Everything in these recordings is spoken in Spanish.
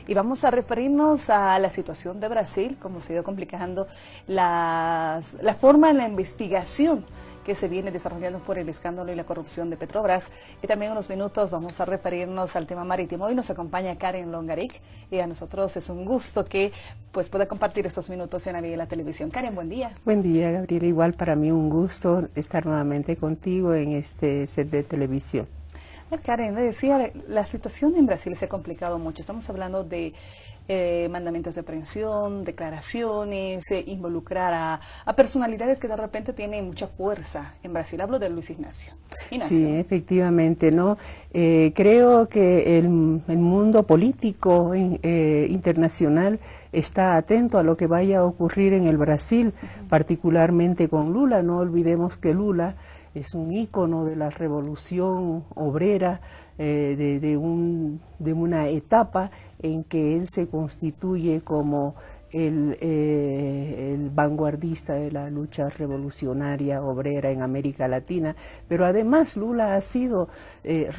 y vamos a referirnos a la situación de Brasil, cómo se ha ido complicando la forma en la investigación que se viene desarrollando por el escándalo y la corrupción de Petrobras. Y también en unos minutos vamos a referirnos al tema marítimo. Hoy nos acompaña Karen Longaric y a nosotros es un gusto que pueda compartir estos minutos en la vida de la televisión. Karen, buen día. Buen día, Gabriela. Igual para mí un gusto estar nuevamente contigo en este set de televisión. Karen, le decía, la situación en Brasil se ha complicado mucho. Estamos hablando de mandamientos de aprehensión, declaraciones, involucrar a personalidades que de repente tienen mucha fuerza en Brasil. Hablo de Luis Ignacio. Sí, efectivamente, ¿no? Creo que el mundo político internacional está atento a lo que vaya a ocurrir en el Brasil, particularmente con Lula. No olvidemos que Lula es un ícono de la revolución obrera, de una etapa en que él se constituye como el vanguardista de la lucha revolucionaria obrera en América Latina, pero además Lula ha sido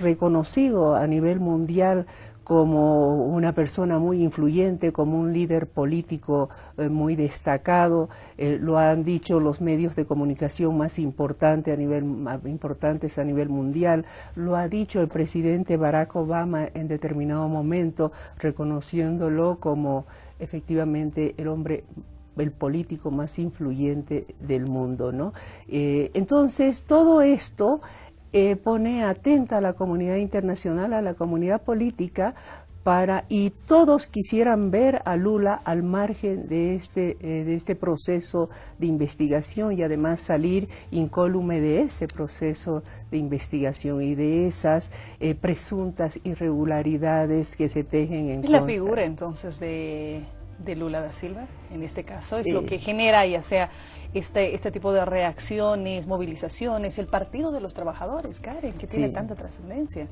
reconocido a nivel mundial como una persona muy influyente, como un líder político muy destacado. Lo han dicho los medios de comunicación más importantes a nivel mundial. Lo ha dicho el presidente Barack Obama en determinado momento, reconociéndolo como efectivamente el político más influyente del mundo, ¿no? Entonces, todo esto pone atenta a la comunidad internacional, a la comunidad política, y todos quisieran ver a Lula al margen de este proceso de investigación y además salir incólume de ese proceso de investigación y de esas presuntas irregularidades que se tejen en contra. ¿Es la figura entonces de Lula da Silva en este caso? ¿Es lo que genera ya sea este tipo de reacciones, movilizaciones, el Partido de los Trabajadores, Karen, que tiene tanta trascendencia?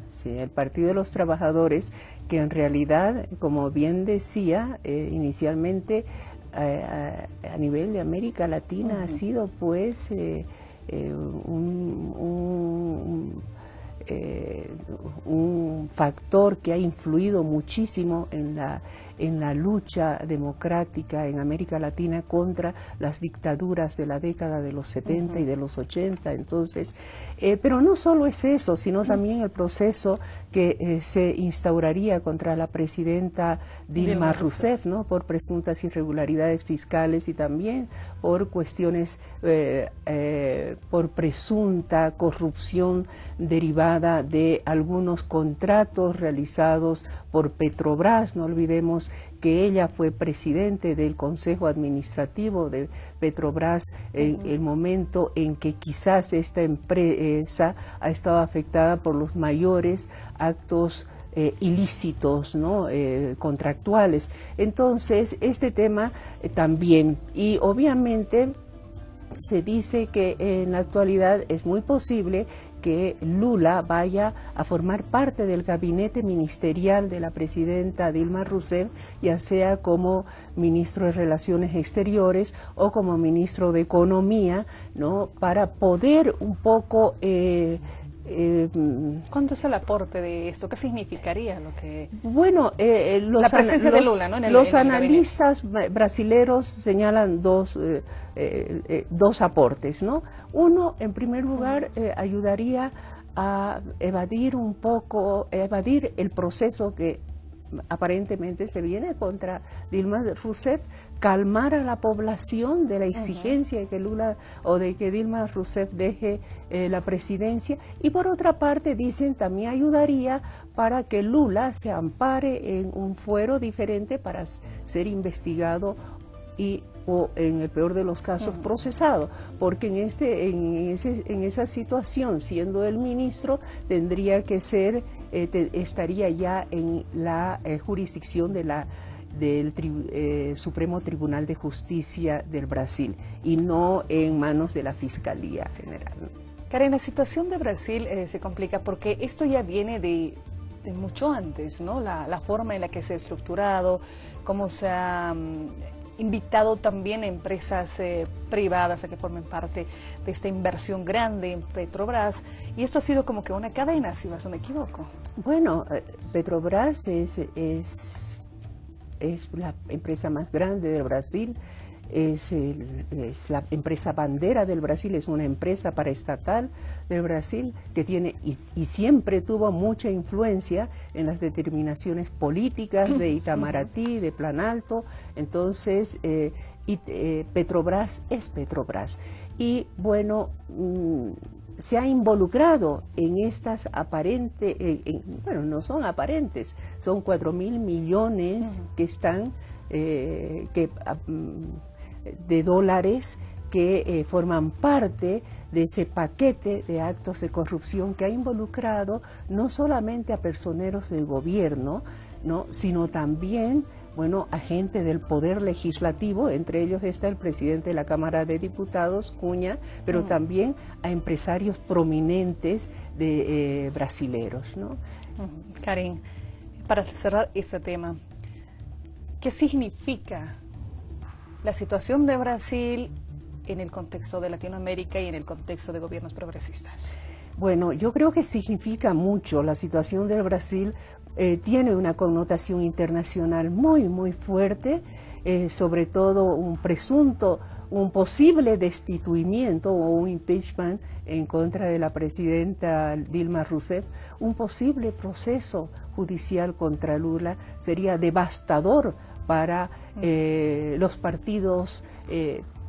Sí, el Partido de los Trabajadores, que en realidad, como bien decía, inicialmente a nivel de América Latina ha sido pues un factor que ha influido muchísimo en la lucha democrática en América Latina contra las dictaduras de la década de los 70 y de los 80. Entonces, pero no solo es eso, sino también el proceso que se instauraría contra la presidenta Dilma Rousseff, ¿no? Por presuntas irregularidades fiscales y también por cuestiones, por presunta corrupción derivada de algunos contratos realizados por Petrobras. No olvidemos que ella fue presidente del Consejo Administrativo de Petrobras en el momento en que quizás esta empresa ha estado afectada por los mayores actos ilícitos, ¿no? Contractuales. Entonces, este tema también, y obviamente se dice que en la actualidad es muy posible que Lula vaya a formar parte del gabinete ministerial de la presidenta Dilma Rousseff, ya sea como ministro de Relaciones Exteriores o como ministro de Economía, ¿no? Para poder un poco ¿cuánto es el aporte de esto? ¿Qué significaría lo que...? Bueno, la presencia de Lula, ¿no? Los analistas brasileros señalan dos aportes, ¿no? Uno, en primer lugar, ayudaría a evadir el proceso que aparentemente se viene contra Dilma Rousseff, calmar a la población de la exigencia de que Lula o de que Dilma Rousseff deje la presidencia, y por otra parte dicen también ayudaría para que Lula se ampare en un fuero diferente para ser investigado o en el peor de los casos procesado, porque en esa situación, siendo el ministro, tendría que ser, estaría ya en la jurisdicción del Supremo Tribunal de Justicia del Brasil y no en manos de la Fiscalía General. Karen, la situación de Brasil se complica porque esto ya viene de mucho antes, ¿no? La forma en la que se ha estructurado, cómo se ha invitado también a empresas privadas a que formen parte de esta inversión grande en Petrobras, y esto ha sido como que una cadena, si no me equivoco. Bueno, Petrobras es es la empresa más grande del Brasil, es la empresa bandera del Brasil, es una empresa paraestatal del Brasil que tiene y siempre tuvo mucha influencia en las determinaciones políticas de Itamaraty, de Planalto. Entonces, Petrobras es Petrobras. Y bueno, se ha involucrado en estas aparentes, bueno, no son aparentes, son 4.000 millones que están, de dólares que forman parte de ese paquete de actos de corrupción que ha involucrado no solamente a personeros del gobierno, ¿no?, sino también, bueno, a gente del poder legislativo, entre ellos está el presidente de la Cámara de Diputados, Cunha, pero también a empresarios prominentes de brasileros, ¿no? Karen, para cerrar este tema, ¿qué significa la situación de Brasil en el contexto de Latinoamérica y en el contexto de gobiernos progresistas? Bueno, yo creo que significa mucho. La situación del Brasil tiene una connotación internacional muy, muy fuerte, sobre todo un posible destituimiento o un impeachment en contra de la presidenta Dilma Rousseff, un posible proceso judicial contra Lula sería devastador para los partidos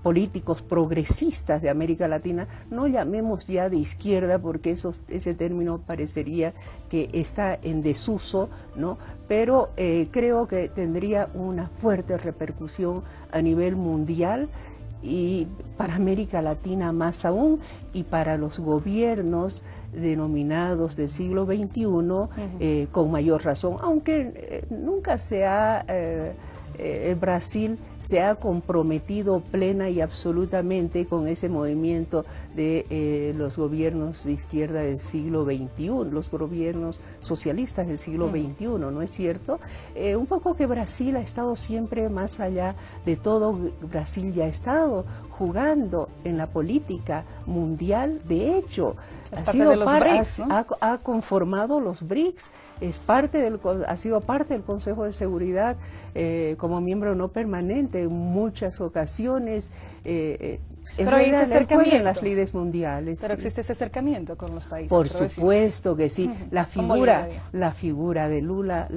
políticos progresistas de América Latina. No llamemos ya de izquierda porque ese término parecería que está en desuso, ¿no? Pero creo que tendría una fuerte repercusión a nivel mundial y para América Latina más aún, y para los gobiernos denominados del siglo XXI con mayor razón, aunque nunca se ha... Brasil se ha comprometido plena y absolutamente con ese movimiento de los gobiernos de izquierda del siglo XXI, los gobiernos socialistas del siglo XXI, ¿no es cierto? Un poco que Brasil ha estado siempre más allá de todo. Brasil ya ha estado jugando en la política mundial, de hecho, ha conformado los BRICS, ha sido parte del Consejo de Seguridad como miembro no permanente en muchas ocasiones. Pero hay ese acercamiento en las lides mundiales. Pero existe ese acercamiento con los países. Por supuesto que sí. La figura de Lula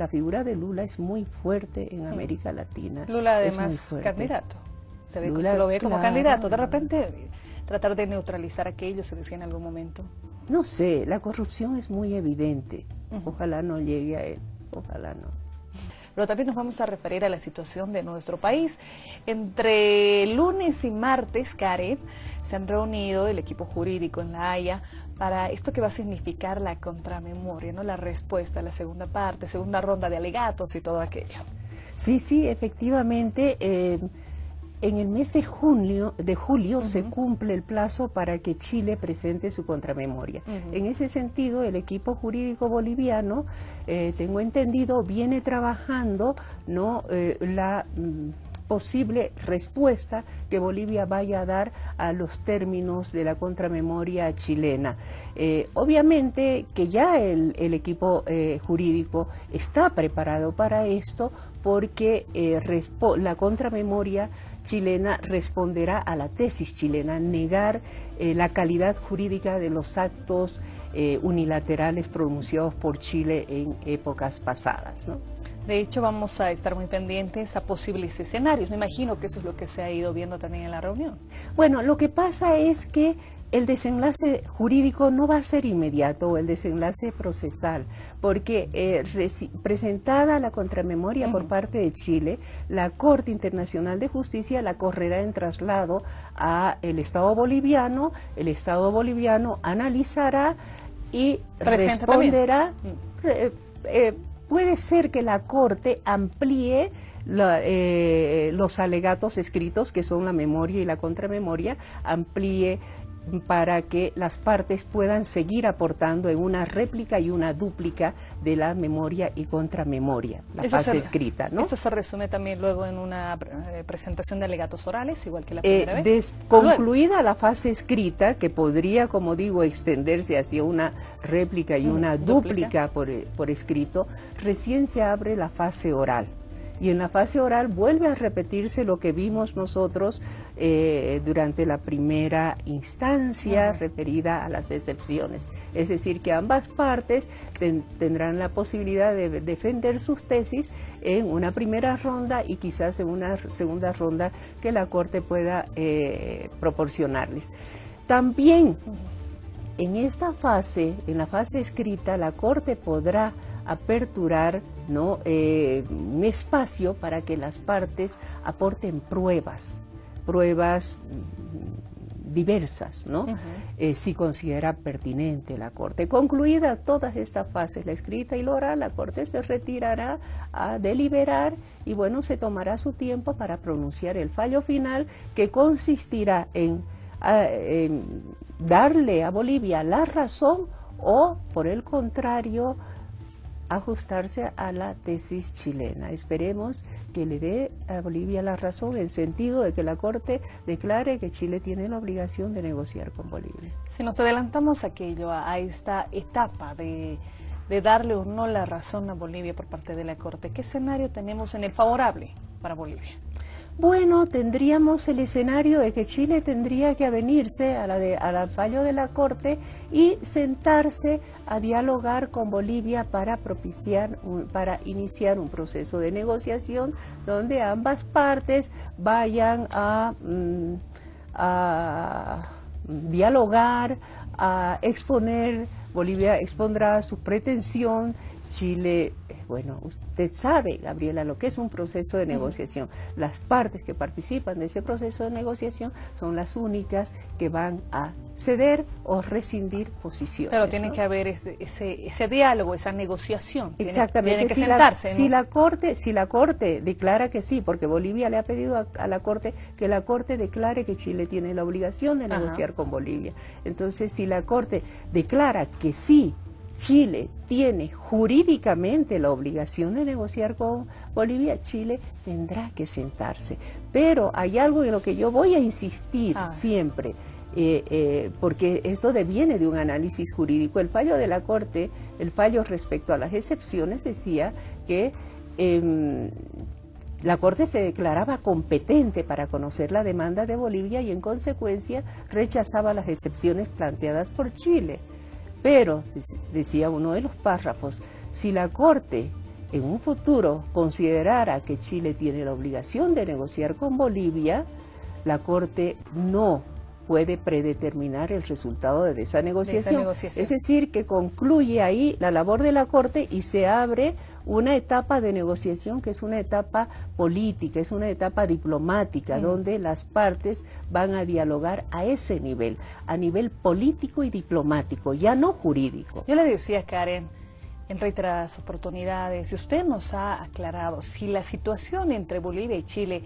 es muy fuerte en América Latina. Lula además candidato. Se lo ve como candidato. De repente tratar de neutralizar aquello, se decía en algún momento. No sé, la corrupción es muy evidente. Ojalá no llegue a él. Ojalá no. Pero también nos vamos a referir a la situación de nuestro país. Entre lunes y martes, Karen, se han reunido el equipo jurídico en La Haya para esto que va a significar la contramemoria, ¿no? La respuesta a la segunda parte, segunda ronda de alegatos y todo aquello. Sí, sí, efectivamente. En el mes de julio se cumple el plazo para que Chile presente su contramemoria. En ese sentido, el equipo jurídico boliviano, tengo entendido, viene trabajando, ¿no?, la posible respuesta que Bolivia vaya a dar a los términos de la contramemoria chilena. Obviamente que ya el equipo jurídico está preparado para esto, porque la contramemoria chilena responderá a la tesis chilena, negar la calidad jurídica de los actos unilaterales pronunciados por Chile en épocas pasadas, ¿no? De hecho, vamos a estar muy pendientes a posibles escenarios. Me imagino que eso es lo que se ha ido viendo también en la reunión. Bueno, lo que pasa es que el desenlace jurídico no va a ser inmediato, o el desenlace procesal, porque presentada la contramemoria por parte de Chile, la Corte Internacional de Justicia la correrá en traslado a el Estado boliviano analizará y responderá. Puede ser que la Corte amplíe los alegatos escritos, que son la memoria y la contramemoria, amplíe para que las partes puedan seguir aportando en una réplica y una dúplica de la memoria y contramemoria, la fase escrita, ¿no? Esto se resume también luego en una presentación de alegatos orales, igual que la primera vez. Concluida la fase escrita, que podría, como digo, extenderse hacia una réplica y una dúplica por escrito, recién se abre la fase oral. y en la fase oral vuelve a repetirse lo que vimos nosotros durante la primera instancia referida a las excepciones. Es decir, que ambas partes tendrán la posibilidad de defender sus tesis en una primera ronda y quizás en una segunda ronda que la Corte pueda proporcionarles. También en esta fase, en la fase escrita, la Corte podrá aperturar, ¿no?, un espacio para que las partes aporten pruebas diversas, ¿no? Si considera pertinente la Corte. Concluida todas estas fases, la escrita y la oral, la Corte se retirará a deliberar y bueno, se tomará su tiempo para pronunciar el fallo final, que consistirá en darle a Bolivia la razón o, por el contrario, ajustarse a la tesis chilena. Esperemos que le dé a Bolivia la razón en el sentido de que la Corte declare que Chile tiene la obligación de negociar con Bolivia. Si nos adelantamos a esta etapa de darle o no la razón a Bolivia por parte de la Corte, ¿qué escenario tenemos en el favorable para Bolivia? Bueno, tendríamos el escenario de que Chile tendría que avenirse al fallo de la Corte y sentarse a dialogar con Bolivia para iniciar un proceso de negociación donde ambas partes vayan a dialogar, a exponer. Bolivia expondrá su pretensión, Chile, bueno, usted sabe, Gabriela, lo que es un proceso de negociación. Las partes que participan de ese proceso de negociación son las únicas que van a ceder o rescindir posiciones. Pero tiene, ¿no?, que haber ese diálogo, esa negociación. Exactamente. Tiene que sentarse, ¿no? Si la Corte declara que sí, porque Bolivia le ha pedido a la Corte que la Corte declare que Chile tiene la obligación de negociar con Bolivia. Entonces, si la Corte declara que sí, Chile tiene jurídicamente la obligación de negociar con Bolivia, Chile tendrá que sentarse. Pero hay algo en lo que yo voy a insistir siempre, porque esto deviene de un análisis jurídico. El fallo de la Corte, el fallo respecto a las excepciones, decía que la Corte se declaraba competente para conocer la demanda de Bolivia y en consecuencia rechazaba las excepciones planteadas por Chile. Pero, decía uno de los párrafos, si la Corte en un futuro considerara que Chile tiene la obligación de negociar con Bolivia, la Corte no puede predeterminar el resultado de esa negociación. Es decir, que concluye ahí la labor de la Corte y se abre una etapa de negociación que es una etapa política, es una etapa diplomática, donde las partes van a dialogar a ese nivel, a nivel político y diplomático, ya no jurídico. Yo le decía a Karen en reiteradas oportunidades, si usted nos ha aclarado si la situación entre Bolivia y Chile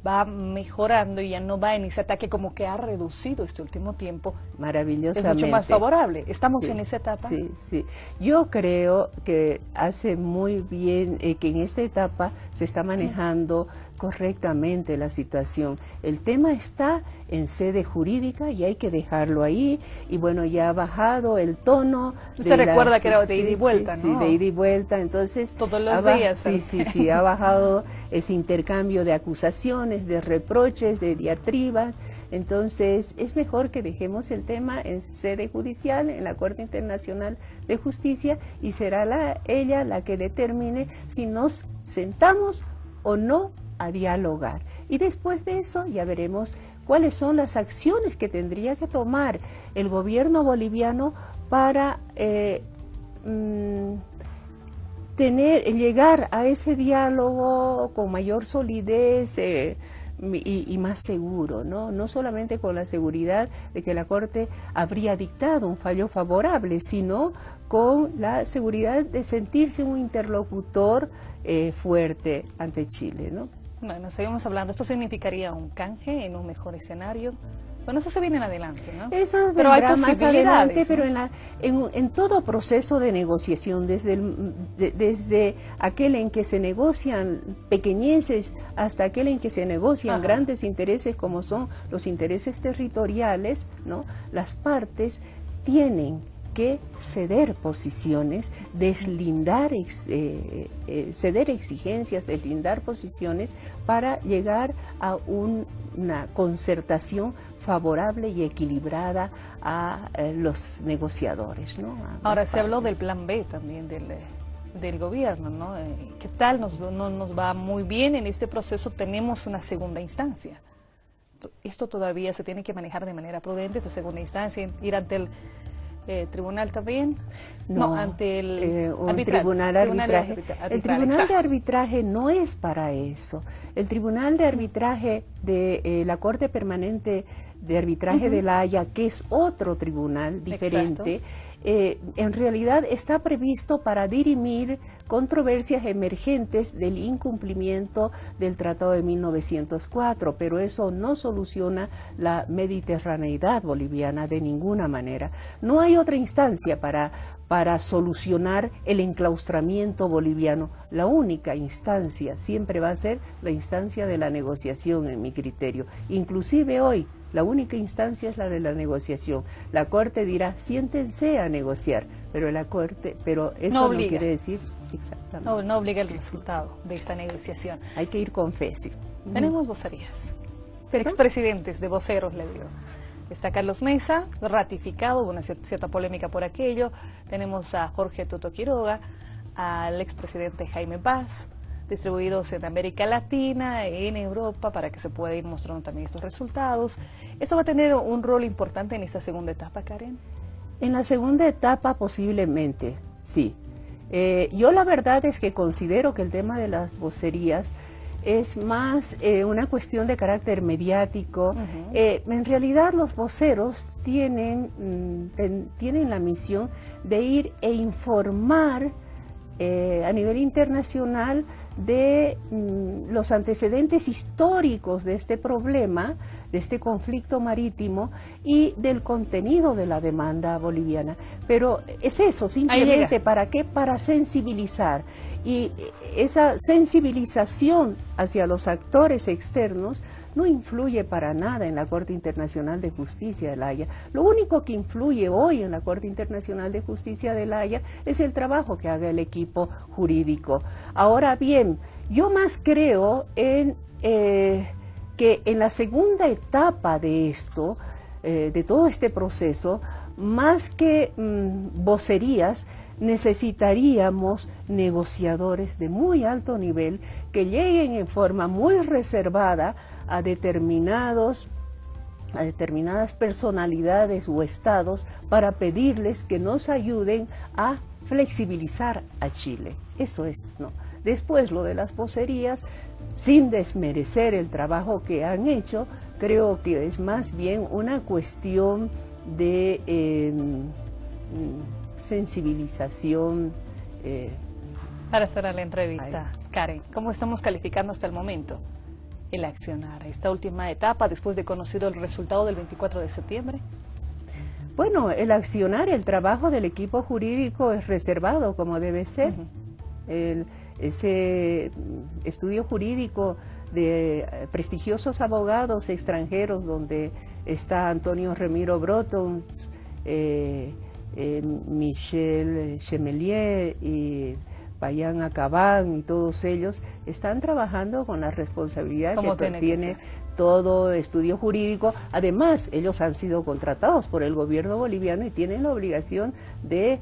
va mejorando y ya no va en ese ataque, como que ha reducido este último tiempo. Maravillosamente. Es mucho más favorable. ¿Estamos sí, en esa etapa? Sí, sí. Yo creo que hace muy bien, que en esta etapa se está manejando correctamente la situación. El tema está en sede jurídica y hay que dejarlo ahí. Y bueno, ya ha bajado el tono. Usted recuerda que era de ida y vuelta, ¿no? Sí, de ida y vuelta. Entonces, todos los días. Sí, ha bajado ese intercambio de acusaciones, de reproches, de diatribas. Entonces, es mejor que dejemos el tema en sede judicial, en la Corte Internacional de Justicia, y será ella la que determine si nos sentamos o no a dialogar. Y después de eso ya veremos cuáles son las acciones que tendría que tomar el gobierno boliviano para llegar a ese diálogo con mayor solidez y más seguro, ¿no? No solamente con la seguridad de que la Corte habría dictado un fallo favorable, sino con la seguridad de sentirse un interlocutor fuerte ante Chile, ¿no? Bueno, seguimos hablando. ¿Esto significaría un canje en un mejor escenario? Bueno, eso se viene en adelante, ¿no? Eso pero hay vendrá más adelante, ¿no? Pero en todo proceso de negociación, desde aquel en que se negocian pequeñeces hasta aquel en que se negocian grandes intereses como son los intereses territoriales, ¿no? Las partes tienen que ceder posiciones, ceder exigencias, deslindar posiciones para llegar a una concertación favorable y equilibrada a los negociadores, ¿no? Ahora se habló del plan B también del gobierno, ¿no? ¿Qué tal? No nos va muy bien en este proceso, tenemos una segunda instancia. Esto todavía se tiene que manejar de manera prudente, esa segunda instancia, ir ante el tribunal también, no ante el tribunal de arbitraje. El tribunal de arbitraje no es para eso. El tribunal de arbitraje de la Corte Permanente de Arbitraje de La Haya, que es otro tribunal diferente, en realidad está previsto para dirimir controversias emergentes del incumplimiento del Tratado de 1904, pero eso no soluciona la mediterraneidad boliviana de ninguna manera. No hay otra instancia para solucionar el enclaustramiento boliviano. La única instancia siempre va a ser la instancia de la negociación, en mi criterio. Inclusive hoy, la única instancia es la de la negociación. La Corte dirá, siéntense a negociar, pero eso no quiere decir exactamente. No obliga el resultado de esta negociación. Hay que ir con fe, sí. Tenemos vocerías. Expresidentes de voceros, le digo. Está Carlos Mesa, ratificado, hubo una cierta polémica por aquello. Tenemos a Jorge Tuto Quiroga, al expresidente Jaime Paz, distribuidos en América Latina, en Europa, para que se pueda ir mostrando también estos resultados. ¿Eso va a tener un rol importante en esta segunda etapa, Karen? En la segunda etapa posiblemente, sí. Yo la verdad es que considero que el tema de las vocerías es más una cuestión de carácter mediático. En realidad los voceros tienen la misión de ir e informar a nivel internacional de los antecedentes históricos de este problema, de este conflicto marítimo y del contenido de la demanda boliviana. Pero es eso, simplemente, ¿para qué? Para sensibilizar. Y esa sensibilización hacia los actores externos no influye para nada en la Corte Internacional de Justicia de La Haya. Lo único que influye hoy en la Corte Internacional de Justicia de La Haya es el trabajo que haga el equipo jurídico. Ahora bien, yo más creo en que en la segunda etapa de esto, de todo este proceso, más que vocerías, necesitaríamos negociadores de muy alto nivel que lleguen en forma muy reservada a determinadas personalidades o estados para pedirles que nos ayuden a flexibilizar a Chile. Eso es, ¿no? Después lo de las vocerías, sin desmerecer el trabajo que han hecho, creo que es más bien una cuestión de sensibilización. Para cerrar la entrevista, Karen, ¿cómo estamos calificando hasta el momento el accionar, esta última etapa, después de conocido el resultado del 24 de septiembre? Bueno, el accionar, el trabajo del equipo jurídico es reservado, como debe ser. Ese estudio jurídico de prestigiosos abogados extranjeros, donde está Antonio Remiro Brotons, Michel Chemelier y Payán Acabán, y todos ellos están trabajando con la responsabilidad que tiene todo estudio jurídico. Además, ellos han sido contratados por el gobierno boliviano y tienen la obligación de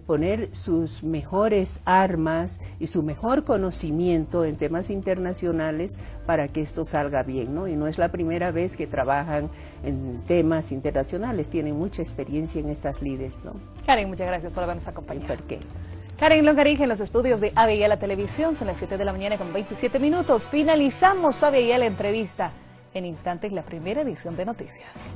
poner sus mejores armas y su mejor conocimiento en temas internacionales para que esto salga bien, ¿no? Y no es la primera vez que trabajan en temas internacionales, tienen mucha experiencia en estas lides, ¿no? Karen, muchas gracias por habernos acompañado. ¿Por qué? Karen Longarín en los estudios de ABI La Televisión, son las 7 de la mañana con 27 minutos. Finalizamos ABI La entrevista. En instantes, la primera edición de Noticias.